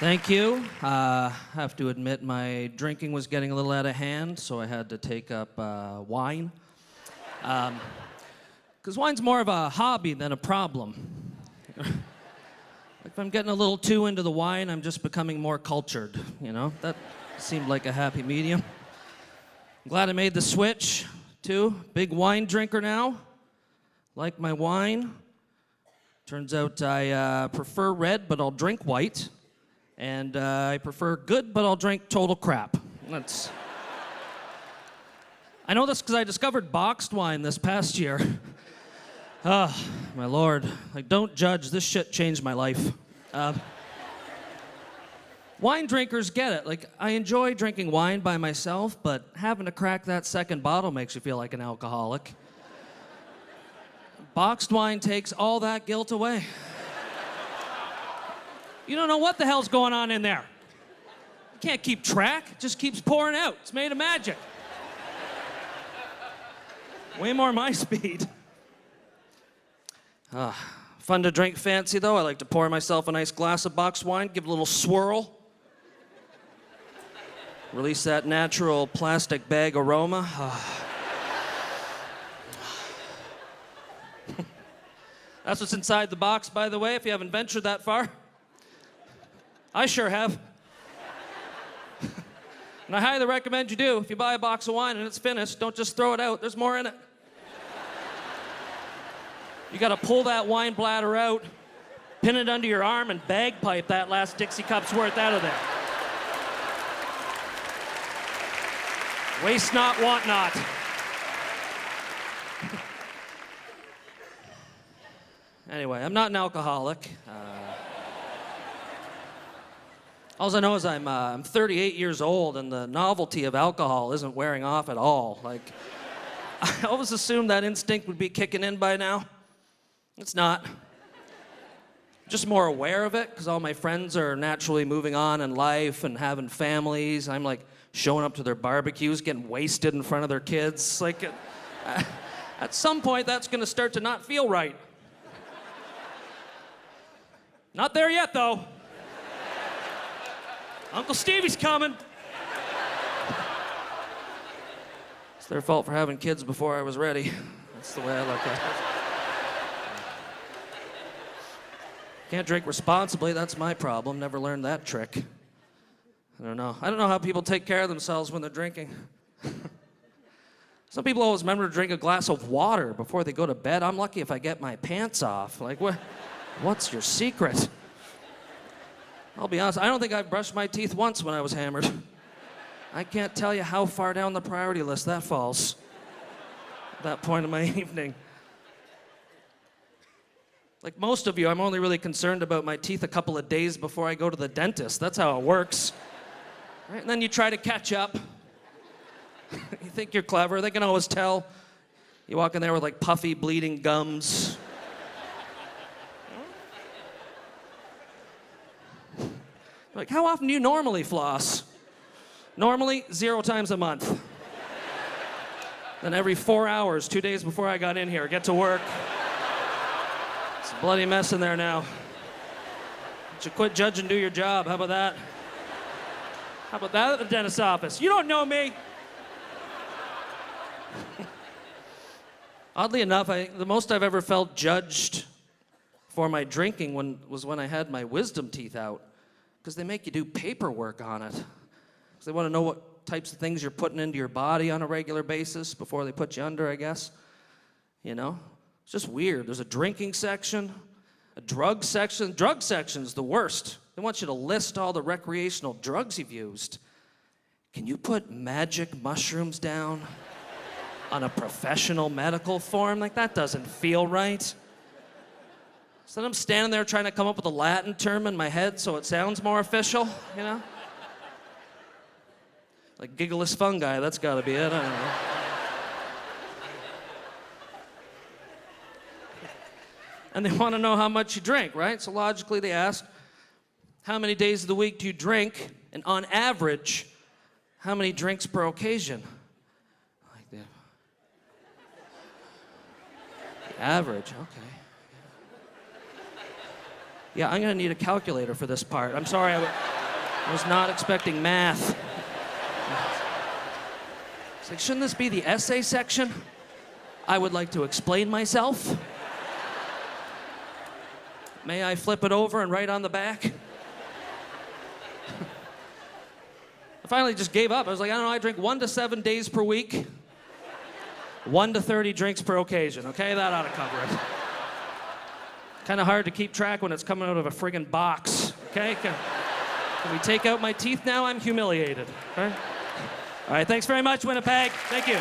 Thank you. I have to admit my drinking was getting a little out of hand, so I had to take up wine. Because wine's more of a hobby than a problem. If I'm getting a little too into the wine, I'm just becoming more cultured, you know? That seemed like a happy medium. I'm glad I made the switch, too. Big wine drinker now. Like my wine. Turns out I prefer red, but I'll drink white. And I prefer good, but I'll drink total crap. I know this because I discovered boxed wine this past year. Oh, my Lord. Like, don't judge. This shit changed my life. Wine drinkers get it. Like, I enjoy drinking wine by myself, but having to crack that second bottle makes you feel like an alcoholic. Boxed wine takes all that guilt away. You don't know what the hell's going on in there. You can't keep track. It just keeps pouring out. It's made of magic. Way more my speed. Fun to drink fancy, though. I like to pour myself a nice glass of boxed wine, give it a little swirl. Release that natural plastic bag aroma. That's what's inside the box, by the way, if you haven't ventured that far. I sure have. And I highly recommend you do. If you buy a box of wine and it's finished, don't just throw it out. There's more in it. You gotta pull that wine bladder out, pin it under your arm, and bagpipe that last Dixie cup's worth out of there. Waste not, want not. Anyway, I'm not an alcoholic. All I know is I'm 38 years old, and the novelty of alcohol isn't wearing off at all. Like, I always assumed that instinct would be kicking in by now. It's not. Just more aware of it, because all my friends are naturally moving on in life and having families. I'm like showing up to their barbecues, getting wasted in front of their kids. Like, at some point, that's going to start to not feel right. Not there yet, though. Uncle Stevie's coming. It's their fault for having kids before I was ready. That's the way I look at it. Can't drink responsibly, that's my problem. Never learned that trick. I don't know how people take care of themselves when they're drinking. Some people always remember to drink a glass of water before they go to bed. I'm lucky if I get my pants off. Like, what's your secret? I'll be honest, I don't think I brushed my teeth once when I was hammered. I can't tell you how far down the priority list that falls at that point in my evening. Like most of you, I'm only really concerned about my teeth a couple of days before I go to the dentist. That's how it works. Right? And then you try to catch up. You think you're clever. They can always tell. You walk in there with like puffy, bleeding gums. Like, how often do you normally floss? Normally, 0 times a month. Then every 4 hours, 2 days before I got in here, get to work. It's a bloody mess in there now. But you quit judging, do your job. How about that? How about that at the dentist's office? You don't know me. Oddly enough, the most I've ever felt judged for my drinking was when I had my wisdom teeth out. Because they make you do paperwork on it. Because they want to know what types of things you're putting into your body on a regular basis before they put you under, I guess. You know? It's just weird. There's a drinking section, a drug section. Drug section's the worst. They want you to list all the recreational drugs you've used. Can you put magic mushrooms down on a professional medical form? Like, that doesn't feel right. So then I'm standing there trying to come up with a Latin term in my head so it sounds more official, you know? Like gigglus fungi, that's gotta be it, I don't know. And they want to know how much you drink, right? So logically they ask, how many days of the week do you drink? And on average, how many drinks per occasion? Like the average, okay. Yeah, I'm gonna need a calculator for this part. I'm sorry. I was not expecting math. It's like, shouldn't this be the essay section? I would like to explain myself. May I flip it over and write on the back? I finally just gave up. I was like, I don't know, I drink 1 to 7 days per week. 1 to 30 drinks per occasion, okay? That ought to cover it. Kind of hard to keep track when it's coming out of a friggin' box, okay? Can we take out my teeth now? I'm humiliated, okay? All right, thanks very much, Winnipeg. Thank you.